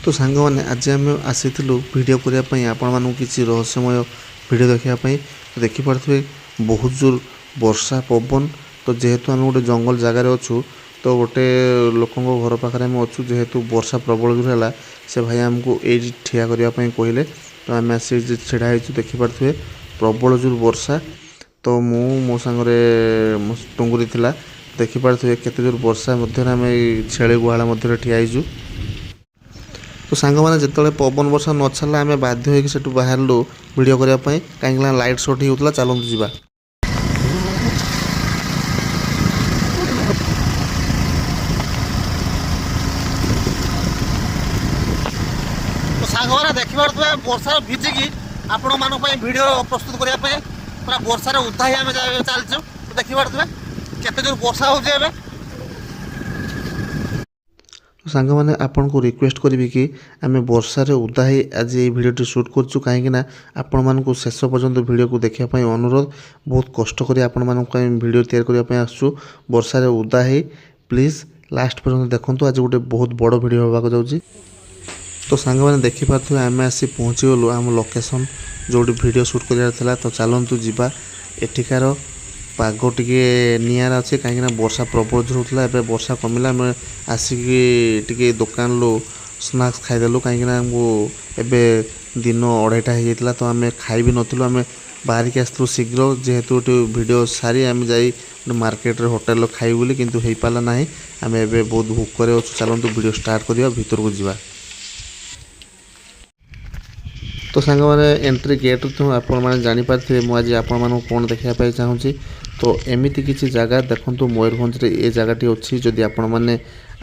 तो सांग मैंने आज आम आसीलु भिड करने आपण किसी रहस्यमय भिड देखापी तो देखिपे बहुत जोर वर्षा पवन तो जेहेतु आम गोटे जंगल जगार अच्छु तो गोटे लोक घर पाखे आम अच्छु जेहेतु वर्षा प्रबल जोर है से भाई आमको ये ठिया करने कहले तो आम आस ढड़ा देखिपे प्रबल जोर वर्षा तो मो सांगे टुंगुरी थिला देखिपे केते जोर वर्षा मध्य आम छेली गुहाल मध्य ठियाईचु तो सांग मैंने जिते पवन वर्षा न छाड़ा आम बाध्य होटू बाहरलु भिड करने कहीं लाइट शॉट होता चलतु जी तो सांग मैंने देखिए वर्षा भिजिकी आपण मान भिड प्रस्तुत करने पूरा वर्षार उदा ही आम चलचु तो देखिपे केते जोर वर्षा हो तो सांग मैंने आपन को रिक्वेस्ट करी कि आम वर्षार उदा ही आज ये भिडियो शूट करूँ कहीं आपण मानक शेष पर्यंत भिडियो को देखापी अनुरोध बहुत कष्ट कर आपण मानक भिडियो तैयार करने आसू वर्षार उदा ही प्लीज लास्ट पर्यंत देखूँ आज गोटे बहुत बड़ भिडियो होगा जाऊँगी तो सांग मैंने देखिपे आम आसी पहुँची गलु आम लोकेशन जो भिडियो शूट करार तो चलतु जावा एठिकार पाग टिके निआरा अच्छे कहीं वर्षा प्रबल जोर होता है वर्षा कमिला आम आसिकी दुकान लो स्नाक्स खाईदेलु कहीं आमको एवं दिन 2:30 तो आम खाई भी नथिलु आम बाहरिक आसलु शीघ्र जेहेतु वीडियो सारी आम जाई मार्केट होटेल खाई बोली किंतु हो पाला ना आम एवं बहुत भूख करे अच्छु चलतु वीडियो स्टार्ट करिया भीतर को जीवा तो सांग मैंने एंट्री गेट तो आपने जानीपारे मुझे आपण कौन देखापी चाहूँगी तो एमती किसी जगह देखूँ मयूरभंज ये जगहटी अच्छी जदि आपण मैंने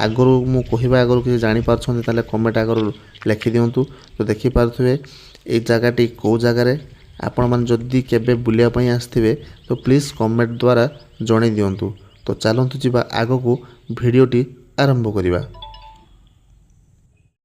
आगु मु कहवा आगु किसी जापारे कमेंट आगर लिखि दिंतु तो देखिपे ये जगहटी कौ जगार आपण मैंने जदि केबे बुलायापी आसवे तो प्लीज़ कमेंट द्वारा जन दिंतु तो चलतु जी आग को भिडियोटी आरंभ करवा।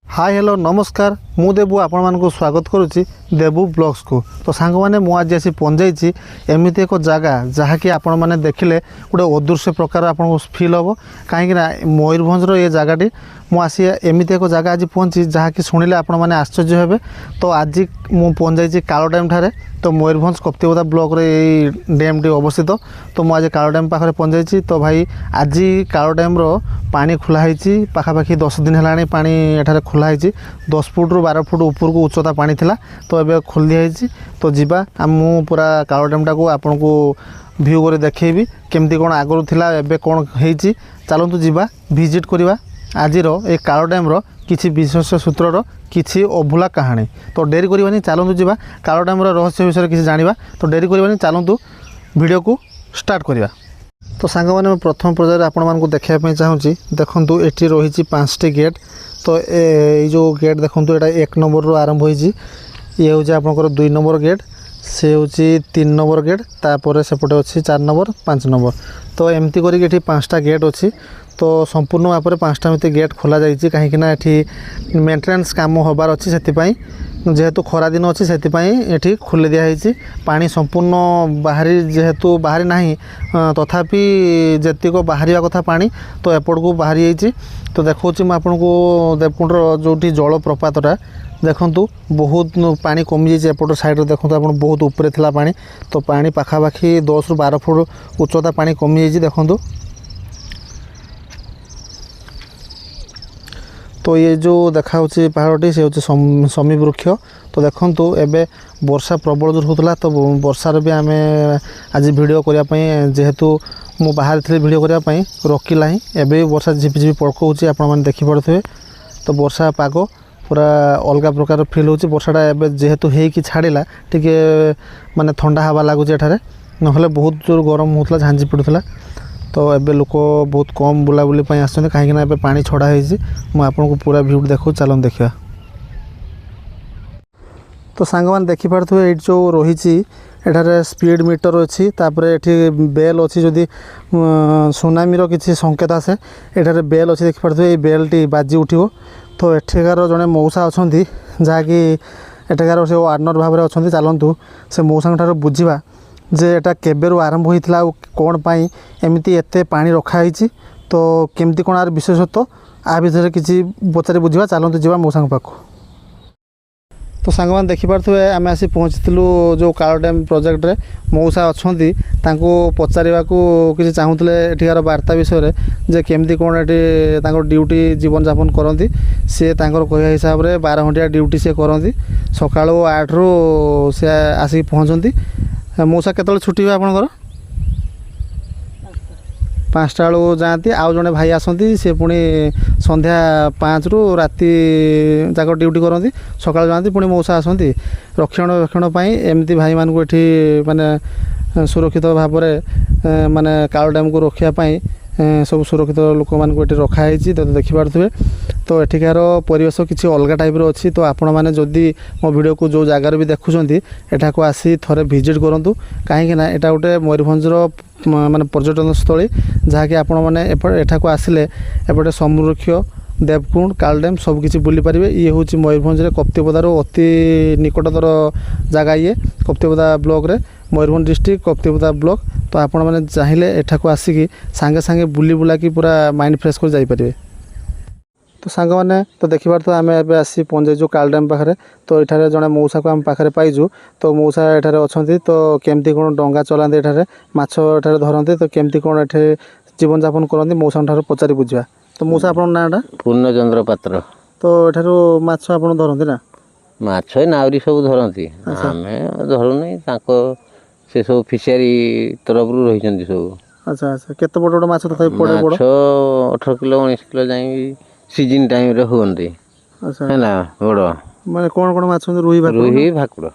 हाय हेलो नमस्कार मु देबू आपण मानक स्वागत करुच्ची देबू ब्लॉग्स को तो सांग मैंने मुझे आसी पहुँचाई एमती एक जगह जहाँकि आपण मैंने देखिले गोटे अदृश्य प्रकार आपको फिल हम कहीं मयूरभंजर ये जगहटी मुझे एमती एक जगह आज पहुँची जहाँकि शुणिले आपण मैंने आश्चर्य हेबे तो आज मु पहुँचाई कालो डैम ठारे तो मयूरभंज कप्तिपदा ब्लॉक रे ये डैम टी अवस्थित तो मुझे कालो डैम पाखे पहुँचाई तो भाई आज कालो डैम रो पानी खुलाई पाखापाखि 10 दिन है पानी एठारे खुलाई 10 फुट रु 12 फुट ऊपर को उच्चता पानी थिला तो एबे खोल दिया तो जीवा मु पूरा कालो डैमटा को आपन को व्यू कर देखेबी केमती कौन आगरू थिला एबे कौन हेची चलतु जीवा विजिट करवा आज ये कालो डैम रो किछि विशेष सूत्रर किछि अभूला कहानी तो डेरी करवानी चलतु जीवा कालो डैम रो रहस्य विषय किछि जानिबा तो डेरी करवानी चलतु वीडियो को स्टार्ट करवा। तो सांग मैंने प्रथम पर्यायर आपण मानक देखापी चाहूँगी देखु ये रही 5टी गेट तो ये जो गेट देखो ये 1 नंबर रू आरंभ होइछि ये हूँ आपंकर 2 नंबर गेट से हूँ 3 नंबर गेट तापर सेपटे अच्छी 4 नंबर 5 नंबर तो एमती करके 5टा गेट अच्छी तो संपूर्ण भाव में 5टा मित गेट खोल जाइए कहीं मेंटेनेंस काम होबार अच्छी से जेहेतु खरा दिन अच्छी से ये खोली दिखाई पानी संपूर्ण बाहरी जेहेतु बाहरी ना तथापि जेतिक बाहर कथा पानी तो एपट को बाहरी जाइए तो देखा आपको देवकुंड जो जल प्रपातटा देखु बहुत पानी कमी जाइए एपट साइड देखो आप बहुत ऊपर थिला पानी तो पानी पाखापाखि 10 ରୁ 12 फुट उच्चता पानी कमी जाइए देखु तो ये जो देखा पहाड़टी से हूँ समी वृक्ष तो देखु एबे वर्षा प्रबल जोर होता तो वर्षार भी आम आज वीडियो करने जेहेतु मु बाहर थी वीडियो करने रखिला ही एबे वर्षा झिपिझिपि पड़कौच आपने देखिपे तो वर्षा पाग पूरा अलग प्रकार फिल हो वर्षाटा एबे जेहेतु होगी छाड़ा टिके माने ठंडा हवा लगुच एठारे नहले बहुत जोर गरम होता झांझी पड़ूला तो एबे लोक बहुत कम बुलाबुली आसते कहीं पानी छड़ा मुझे आपको पूरा व्यू देखो चलन देखा। तो सांग मैंने देखिपे ये जो रही एठारे स्पीड मीटर अच्छी तापर ये बेल अच्छी जदि सुनामीर किसी संकेत आसे एठारे बेल अच्छी देखिपे ये बेलटी बाजी उठो तो एठिकार जड़े मौसा अच्छा जहाँकि एठिकार से वार्नर भाव में अच्छा चलतु से मौसा ठार बुझा जे एटा केबेरु आरंभ होइथिला कौन पाई एमती एते पानी रखाई तो केमती कौन आर विशेषत्व आ विषय किसी पचारि बुझा चलते जा मौसा पाखु। तो सांग मैंने देखिपे आम आसी पहुँचलु जो काल डैम प्रोजेक्ट रे मौसा अच्छा पचारा किसी चाहूले एठिकार वार्ता विषय जे केमती कौन ये ड्यूटी जीवन यापन करती सी कह हिसाब से 12 घंटिया ड्यूटी सी करती सका 8 रु सी आसिक पहुँचती। मौसा केत छुट्टी हुए आपंकर 5टा बेलू जाती आउ जड़े भाई आसती सी पुणी संध्या 5 रु राति जाक ड्यूटी करती सका जाती पुणी मौसा आसती रक्षणाबेक्षण एमती भाई मान को ये माने सुरक्षित भाव में माने काल डैम को रखापी सब सुरक्षित लोक मान को रखाई तो देखिपे। तो एठिकार परिवेश किसी अलग टाइप अच्छी तो आपण मैंने जदि मो वीडियो को जो जगार भी देखुं एठा को आसी थोड़े विजिट करूँ कहीं एटा गोटे मयूरभंजर माने पर्यटन स्थली जहाँकि आपण मैंने एठा को आसिले एपटे समृक्ष देवकुंड काल डैम सबकिछि बुली पारे। ये हूँ मयूरभंज कप्तिपदार अति निकटतर जगह ये कप्तिपदा ब्लॉक रे मयूरभंज डिस्ट्रिक्ट कप्तिपदा ब्लॉक। तो आपण मैंने चाहिए एठा को आसिकी सांगे सांगे बुली बुला कि पूरा माइंड फ्रेश कर जाइपारे। तो सांग मैंने तो देखिपार तो आम ए आसी पहुँचु काल डैम पाखे तो ये जड़े मौसा को आम पाखे पाइजु तो मौसा एठारे अच्छा तो केमती कौन डंगा चलाते एठारे माछ एठारे धरते तो केमती कौन एठे जीवन यापन करते मौसा ठार पचारि बुझा। तो मौसा आप नाटा पूर्णचंद्र पात्र तो एठारू माछ आप धरती ना माछ नाउरी सब धरती आम धरुनी से सब फिशरी तरफ रही सब। अच्छा अच्छा केते बड़ बड़ माछ तथा पड़े बड़ 18 किलो 19 किलो जाई सीजन टाइम रे होंदी। अच्छा है ना बड़ माने कोन माछ रुही भाकुड़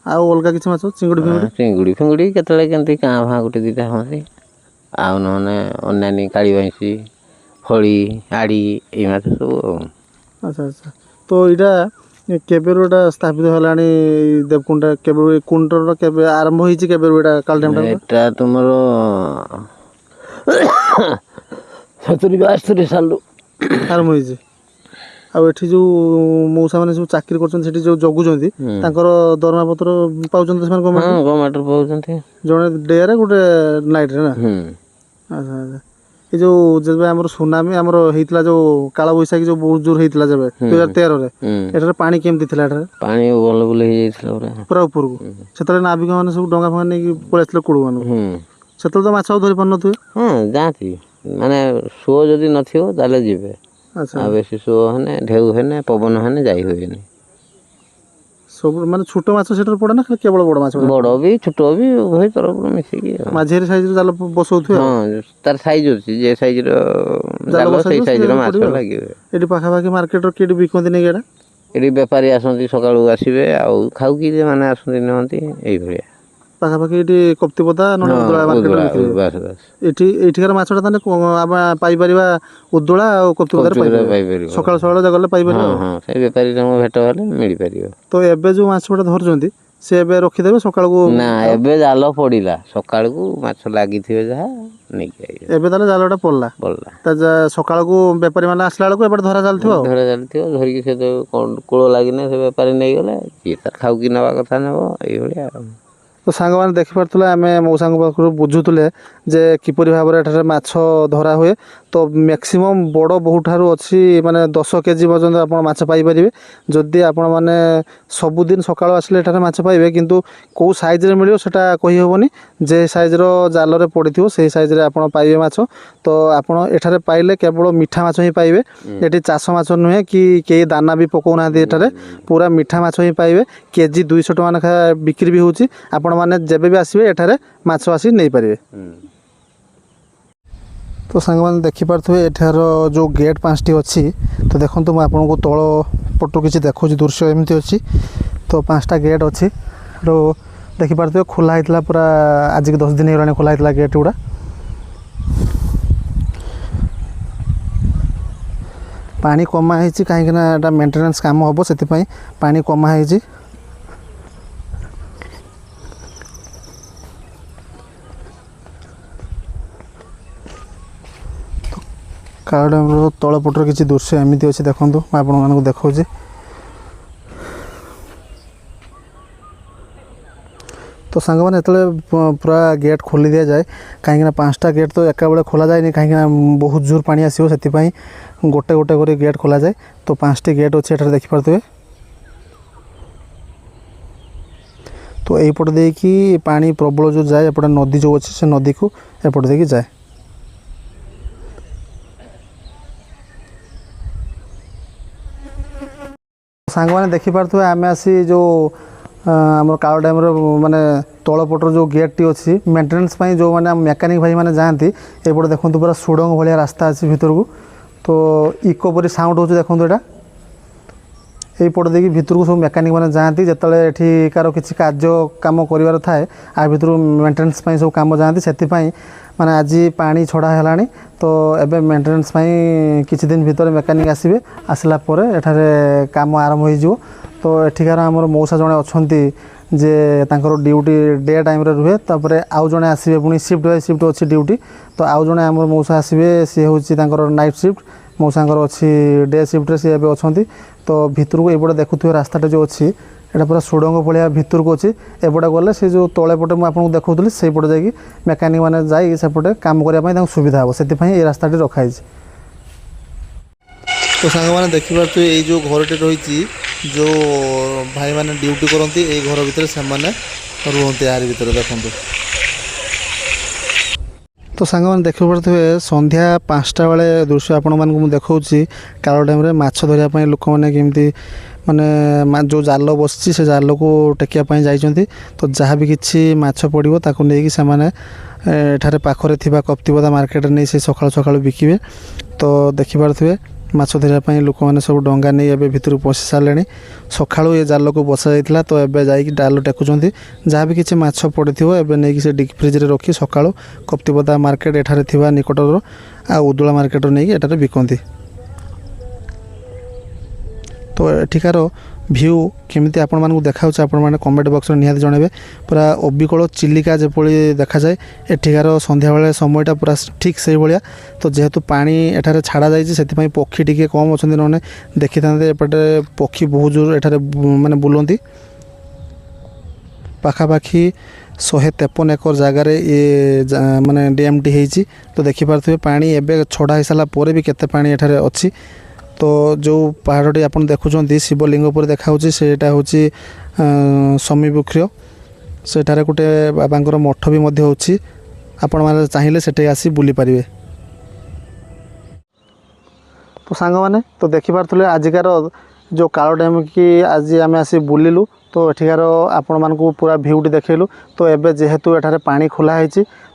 आउ अलगा किछि माछ चिंगुड़ी फिंगुड़ी केतले केंती कां भां गुटे दीटा होंदी आउ नने अन्यानी काली बांसी फड़ी आड़ी ये माछ सब। अच्छा अच्छा तो इटा केबेरुटा स्थापित हलानी देवकुंड केबे कुंडर केबे आरंभ होईची केबेरुटा काल डैम एटा तुमरो 70-72 साल आरंभ होईची। आ एठी जो मौसा माने सब चाकरी करछन सेठी जो जगुजंती तांकर दरमा पत्र पाउछन सेमान गवर्नमेंट पाउछन जणे डे रे गुटे नाइट रे ना। अच्छा अच्छा ये जो जब आमर सुनामी आमर होइतला जो काला बैसाखी जो बहुत जोर होइतला जब 2013 रे एठारे पानी केमती थिला एठारे पानी बोल बोल हे जाइतला पूरा ऊपर को सेतले नाविक माने सब डंगा फंगा नै पळेसले कुडु माने सेतले तो माछ धरि पन नथुए। हां जाती माने सो जदी नथियो ताले जिवे। अच्छा आ बेसी सो हने ढेउ हने पवन हने जाई होइनी सब माने छोट माछ सेटर पड़े ना केवल बड़ माछ बड़ भी छोट भी उभय तरफ मिसी की माझेर साइज रो जाल बसौथुए। हां तार साइज होची जे साइज रो जाल सही साइज रो माछ लागिवे। एडी पाखा पाखी मार्केट रो केडी बिकंदी नै गेडा एडी व्यापारी आसंती सकाळू आसीबे आ खाउ की जे माने आसंती नहंती एई भलिया पाखा पाखी एडी कप्तिपदा नने उदला मार्केट रो बस बस एठी एठिकार माछटा ताने पाई परिबा उदला आ कप्तिपदार पाई परिबा सकाळ सकाळ जगले पाई परिबा। हां हां से व्यापारी रंग भेट होले मिली परिबो। तो एबे जो माछटा धरजंती से एबे रखि देबे सकाळ को ना एबे जाल पड़िला सकाळ को माछ लागि थिबे जहा नै के एबे ताले जालटा पड़ला त सकाळ को व्यापारी माने आसला बेलको एबे धरा जालथियो धरि के से तो कोळ लागिने से व्यापारी नै गले की त खाउ की नवा कथा नेबो एई भलिया। तो सांग मैंने देखिपे आम मौसा पाखु बुझुले जे किपरि भाव में एठारे माछ धरा हुए तो मैक्सिमम बड़ बहुत ठारू अच्छी माने 10 केजी पर्यंत आप माछ पाइपर जदि आपण मैंने सबुदिन सकाळ आसले एठारे माछ पाइबे किंतु कौ साइज रे मिलियो सेटा कहि हेबोनी जे साइज रो जाल रे पड़िथिबो सेही साइज रे आपण पाइबे माछ। तो आपण एठारे पाइले केवल मीठा माछ ही पाइबे एठी चाष माछ नुहे कि केही दाना भी पकौ ना एठारे पूरा मीठा माछ ही पाइबे केजी 200 टका लेखा बिक्री भी होची आपण माने जेबे भी आसीबे एठारे माछ आसी नै पारिबे। तो सांग मैंने देखिपे एठार जो गेट 5टी अच्छी तो देखो तो मुझे आपको तल पटू किसी देखो दृश्य एमती अच्छी तो 5टा गेट अच्छी तो देखिपे खोला होता पूरा आज की 10 दिन होगा खोला होता गेट गुड़ा पानी कमाई कहीं मेंटेनेंस काम हम से पानी कमाई काल डैम तलपटर किसी दृश्य एमती अच्छे देखो मैं आपको देखा तो सांग मैंने जो पूरा गेट खोली दि जाए कहीं 5टा गेट तो एका बेले खोल जाए कहीं बहुत जोर पानी आसो से गोटे गोटे कर गेट खोल जाए तो 5टी गेट अच्छे एठार देखिपे तो यपटे देखी पानी प्रबल जो जाए एपटे नदी जो अच्छे से नदी को एपटे देखी जाए। सांग मैंने देखिपे आम आसी जो आम काल डैम माने तलपटर जो गेट टी अच्छी मेंटेनेंस जो मैंने मेकानिक भाई मैंने जाती एपटे देखो पूरा सुड़ंग भाया रास्ता अच्छी भितर को तो इको परी साउंड हो देखो यहाँ यहीपटे देखिए भितर को सब मेकानिक मैंने जाती जिते एठिकार किसी कार्य कम कर थाए आ भर मेंटेनेंस सब कम जाती से माने आज पानी छड़ा है तो एबे मेंटेनेंस किसी दिन भीतर मेकानिक आसवे आसला एठारे काम आरंभ हो तो एठिकार आमर मौसा जड़े अच्छा जे तांकर ड्यूटी डे टाइम रुहे तापर आउ जड़े आसवे पुणी शिफ्ट बाय शिफ्ट अच्छी ड्यूटी तो आउ जड़े आमर मौसा आसवे सी हूँ नाइट शिफ्ट मौसांकर अच्छी डे शिफ्ट सी एवं अच्छा तो भितर को ये देखुए रास्ताटा जो अच्छी एटा पूरा सुड़ंग भाया भितर को अच्छी एपटे गले से जो तले पटे मुझे देखुली से पटे जाकि मेकानिक मैंने जाए सेपटे काम करने सुविधा हे से ये रास्ताटी रखाई। तो सांग मैंने देखिपे ये जो घरटी रही जो भाई मैंने ड्यूटी करती ये घर भितर से रुहती यार भर देखो तो सांग मैंने देख पारे संध्या 5टा बेले दृश्य आपण मानक देखा काल डैम माछ धरने लोक मैंने केमती माने जो जाल बस से जाल को टेकिया जाइए तो जहाँ भी किसी माछ पड़ो ताकू नहीं कि पाखरे थिबा कप्तिपदा मार्केट नहीं से सकाल सकाल बिकिबे तो देखिपे माछ धरने लोक मैंने सब डंगा नहीं एवं भितर पशि सारे सका ये जाल को बसा जाता तो एवं जा डाल टेकुंट जहाँ भी किसी माछ पड़े एवं नहीं कि डीप फ्रिज रखी सका कप्तिपदा मार्केट एठारे थिबा निकटर आ उदुला मार्केट नहीं एटारे बिकती तो एठिकार भ्यू केमिति आपण मानकु देखा आपण माने कमेंट बॉक्स रे निहाती जणेबे पूरा अबिकल चिलिका जेपली देखा जाए एठिकार संध्या बेले समयटा पूरा ठीक से भलिया तो जेहेतु पानी एठारे छाड़ा जाइछि सेति पई पक्षी टिके कम अछन्ति नने देखि थांते एपटे पक्षी बहुत जोर एठारे माने बुलंती पाखापाखी 153 एकर जगार ये माने डैम टी हेछि तो देखि पारथुबे पानी एबे छड़ा हो सारा पर भी केते पानी एठारे अछि तो जो पहाड़टी आप देखुं शिवलिंग पर देखा सेटा हूँ समीवृक्ष सेठारे गोटे बाबांकर मठ भी अच्छी आपण मैंने चाहिए सेठे आसी बुली पारे। तो सांग मैंने तो देखिपे आजिकार जो काल डैम की आज आम आसी बुलिलु तो एठिकार आपण मानकु पूरा भ्यूटी देखलु तो एबे जेहेतु एठारे पानी खोला है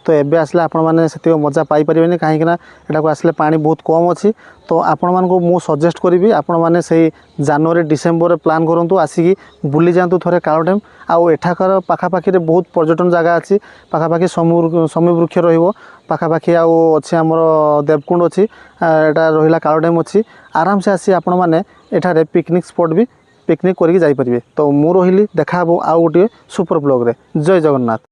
तो एबे आसले आपण माने सेति मजा पाई परिबेनी काहे किना एटा को आसले पानी बहुत कम अछि तो आपण मानकु मु सजेस्ट करिवि आपण माने सेही जनवरी डिसेंबर प्लान करंतु आसिकी बुली जांतु थरे काल डैम आउ एठाकर पाखापाखी रे बहुत पर्यटन जगह अछि पाखापाखी समीवृक्ष रहिबो पाखापाखी आउ अछि हमर देवकुंड अछि एटा रहिला काल डैम अछि आराम से आसी आपण माने एठारे पिकनिक स्पॉट भी पिकनिक करके जाई परिबे। तो मु रहिली देखा आउ गोटे सुपर ब्लॉग रे। जय जगन्नाथ।